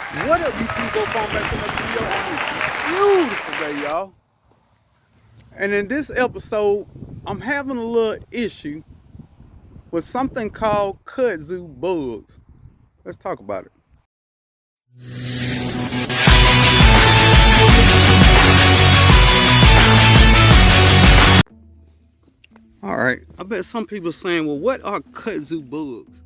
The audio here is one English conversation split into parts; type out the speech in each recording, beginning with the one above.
What up, YouTube? Brokefarmer back in the video on this beautiful day, y'all. And in this episode, I'm having a little issue with something called kudzu bugs. Let's talk about it. All right, I bet some people are saying, well, what are kudzu bugs?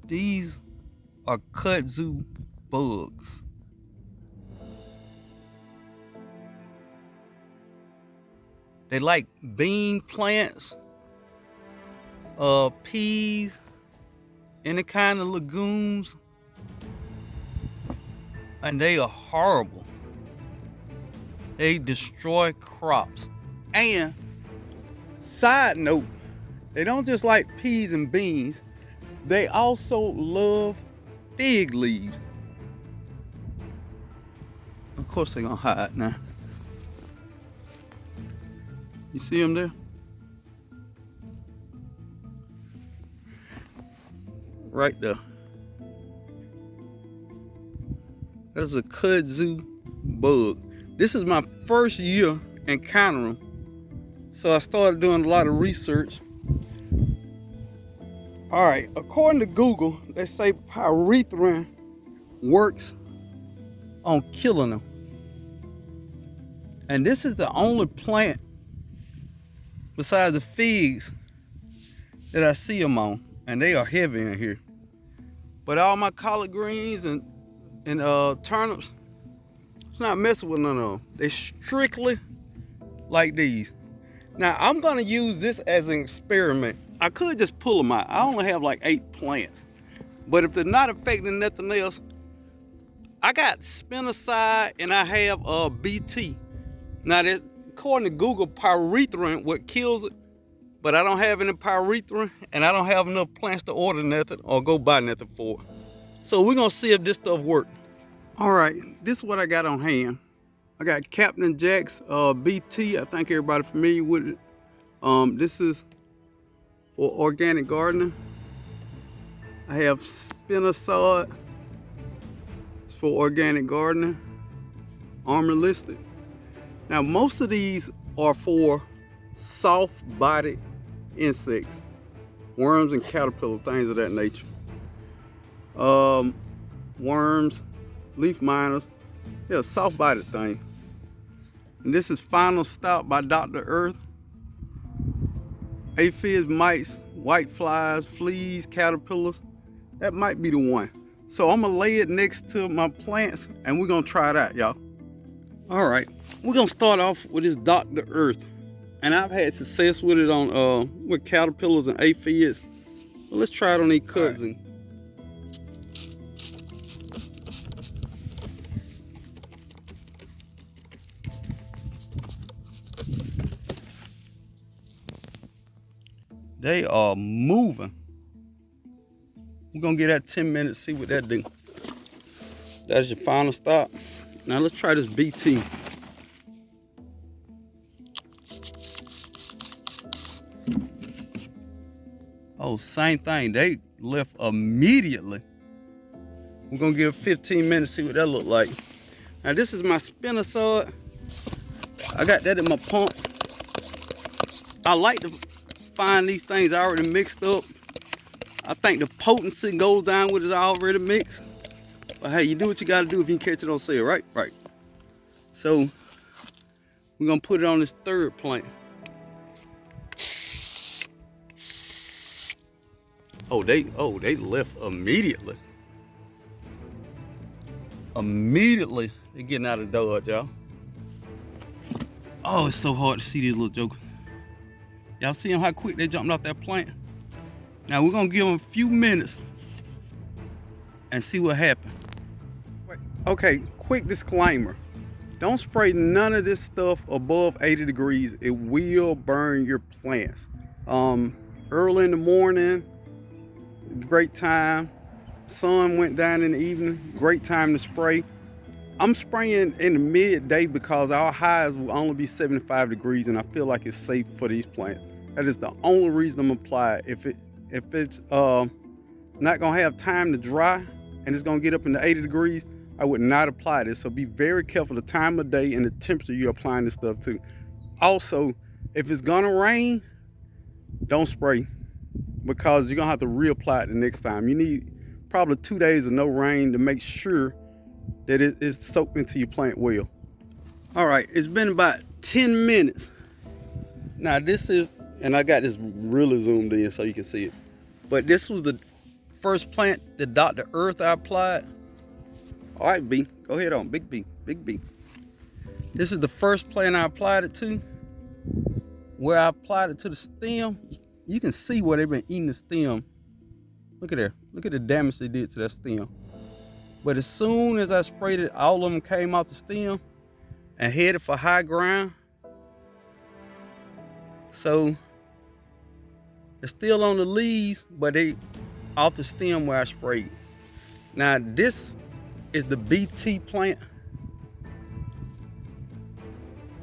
These are kudzu bugs. They like bean plants, peas, any kind of legumes, and they are horrible. They destroy crops. And side note, they don't just like peas and beans, they also love fig leaves. Of course they're gonna hide now. You see them there? Right there. That's a kudzu bug. This is my first year encountering them, so I started doing a lot of research. All right, according to Google, they say pyrethrin works on killing them. And this is the only plant besides the figs that I see them on, and they are heavy in here. But all my collard greens and turnips, it's not messing with none of them. They strictly like these. Now I'm gonna use this as an experiment. I could just pull them out. I only have like 8 plants. But if they're not affecting nothing else, I got spinoside and I have BT. Now that, according to Google, pyrethrin what kills it, but I don't have any pyrethrin and I don't have enough plants to order nothing or go buy nothing for it. So we're gonna see if this stuff works. All right, this is what I got on hand. I got Captain Jack's BT. I think everybody familiar with it. This is for organic gardening. I have spinosad. It's for organic gardening. Armor listed. Now most of these are for soft-bodied insects, worms and caterpillars, things of that nature. Worms, leaf miners, they're a soft-bodied thing. And this is Final Stop by Dr. Earth. Aphids, mites, white flies, fleas, caterpillars. That might be the one. So I'm gonna lay it next to my plants and we're gonna try it out, y'all. All right, we're gonna start off with this Dr. Earth. And I've had success with it on with caterpillars and aphids. Well, let's try it on these kudzu. They are moving. We're gonna give that 10 minutes, see what that do. That's your final stop. Now let's try this BT. Oh, same thing, they left immediately. We're gonna give 15 minutes, see what that look like. Now this is my spinosad. I got that in my pump. I like to find these things already mixed up. I think the potency goes down with it already mixed. But hey, you do what you gotta do if you can catch it on sale, right? Right. So we're gonna put it on this third plant. Oh, they left immediately. Immediately, they're getting out of Dodge, y'all. Oh, it's so hard to see these little jokers. Y'all see them how quick they jumped off that plant? Now we're gonna give them a few minutes and see what happens. Okay, quick disclaimer. Don't spray none of this stuff above 80 degrees. It will burn your plants. Early in the morning, great time. Sun went down in the evening, great time to spray. I'm spraying in the midday because our highs will only be 75 degrees and I feel like it's safe for these plants. That is the only reason I'm applying. If it's not gonna have time to dry and it's gonna get up into 80 degrees, I would not apply this. So be very careful the time of day and the temperature you're applying this stuff to. Also, if it's gonna rain, don't spray because you're gonna have to reapply it the next time. You need probably 2 days of no rain to make sure that it is soaked into your plant well. All right, it's been about 10 minutes. Now this is, and I got this really zoomed in so you can see it, but this was the first plant that Dr. Earth I applied. All right, B, go ahead on, big B, big B. This is the first plant I applied it to. Where I applied it to the stem, you can see where they've been eating the stem. Look at there, look at the damage they did to that stem. But as soon as I sprayed it, all of them came off the stem and headed for high ground. So they're still on the leaves, but they off the stem where I sprayed. Now this is the BT plant.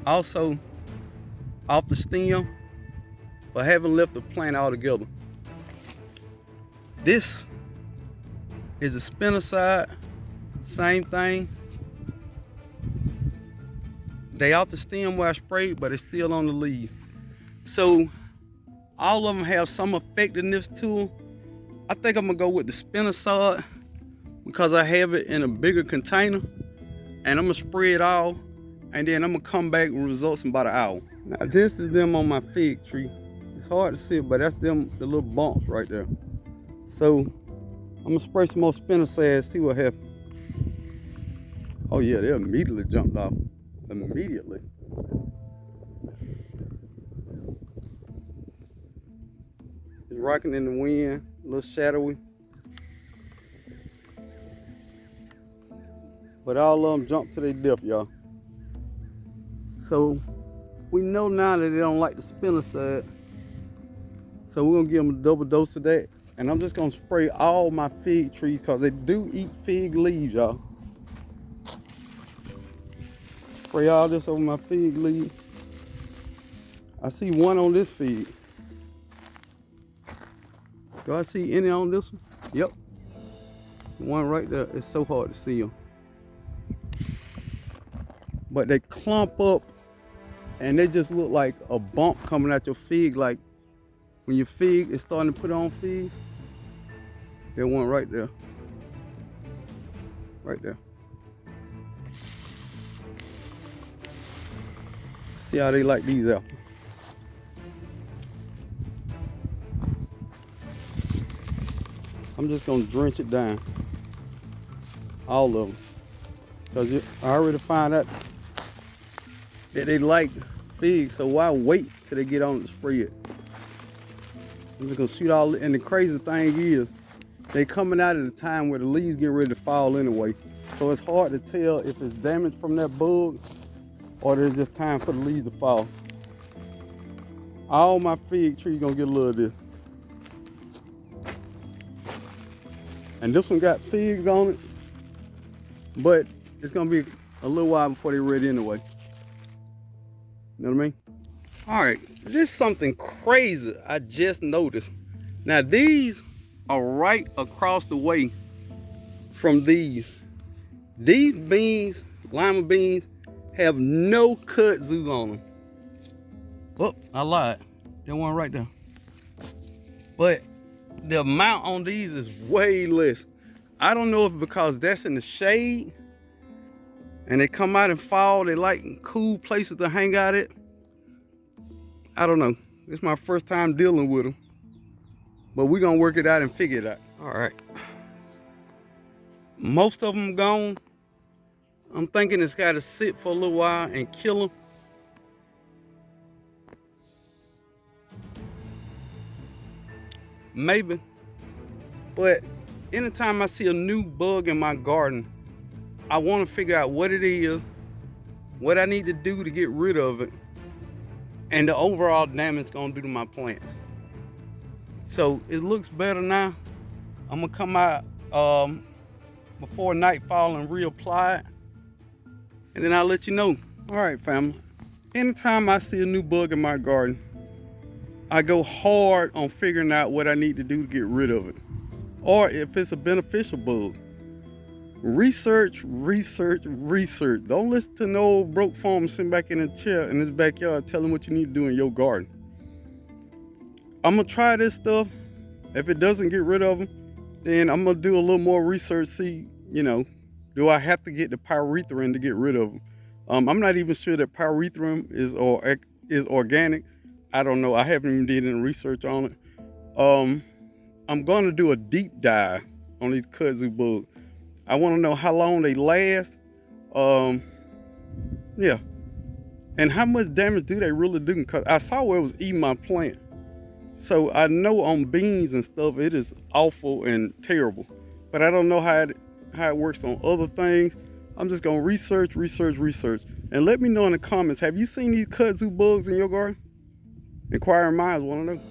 Also off the stem, but haven't left the plant altogether. This is the spinoside, same thing. They off the stem where I sprayed, but it's still on the leaf. So all of them have some effectiveness to them. I think I'm gonna go with the spinoside because I have it in a bigger container, and I'm gonna spray it all, and then I'm gonna come back with results in about an hour. Now this is them on my fig tree. It's hard to see, but that's them, the little bumps right there. So I'm gonna spray some more spinosad, see what happens. Oh yeah, they immediately jumped off. Immediately. It's rocking in the wind, a little shadowy. But all of them jumped to their death, y'all. So we know now that they don't like the spinosad. So we're gonna give them a double dose of that. And I'm just gonna spray all my fig trees because they do eat fig leaves, y'all. Spray all this over my fig leaf. I see one on this fig. Do I see any on this one? Yep. One right there. It's so hard to see them. But they clump up and they just look like a bump coming out your fig, like when your fig is starting to put on figs. There's one right there. Right there. See how they like these apples. I'm just gonna drench it down. All of them. Because I already found out that they like figs, so why wait till they get on to spray it? I'm just gonna shoot all, and the crazy thing is, they coming out at a time where the leaves get ready to fall anyway. So it's hard to tell if it's damage from that bug or there's just time for the leaves to fall. All my fig trees gonna get a little of this. And this one got figs on it, but it's gonna be a little while before they're ready anyway. You know what I mean? All right, this is something crazy I just noticed. Now these are right across the way from these. These beans, lima beans, have no kudzu on them. Oh, I lied. That one right there. But the amount on these is way less. I don't know if because that's in the shade and they come out and fall, they like cool places to hang out at. I don't know. It's my first time dealing with them. But we're gonna work it out and figure it out. All right. Most of them gone. I'm thinking it's gotta sit for a little while and kill them. Maybe. But anytime I see a new bug in my garden, I want to figure out what it is what I need to do to get rid of it, and the overall damage it's gonna do to my plants. So it looks better now. I'm gonna come out before nightfall and reapply it, and then I'll let you know. All right, family. Anytime I see a new bug in my garden, I go hard on figuring out what I need to do to get rid of it, or if it's a beneficial bug. Research, research, research. Don't listen to no old broke farmer sitting back in a chair in his backyard telling what you need to do in your garden. I'm gonna try this stuff. If it doesn't get rid of them, then I'm gonna do a little more research, see, do I have to get the pyrethrin to get rid of them? I'm not even sure that pyrethrin is organic. I don't know. I haven't even did any research on it. I'm gonna do a deep dive on these kudzu bugs. I want to know how long they last. Yeah. And how much damage do they really do? Because I saw where it was eating my plant. So I know on beans and stuff, it is awful and terrible. But I don't know how it works on other things. I'm just going to research. And let me know in the comments, have you seen these kudzu bugs in your garden? Inquiring minds want to know.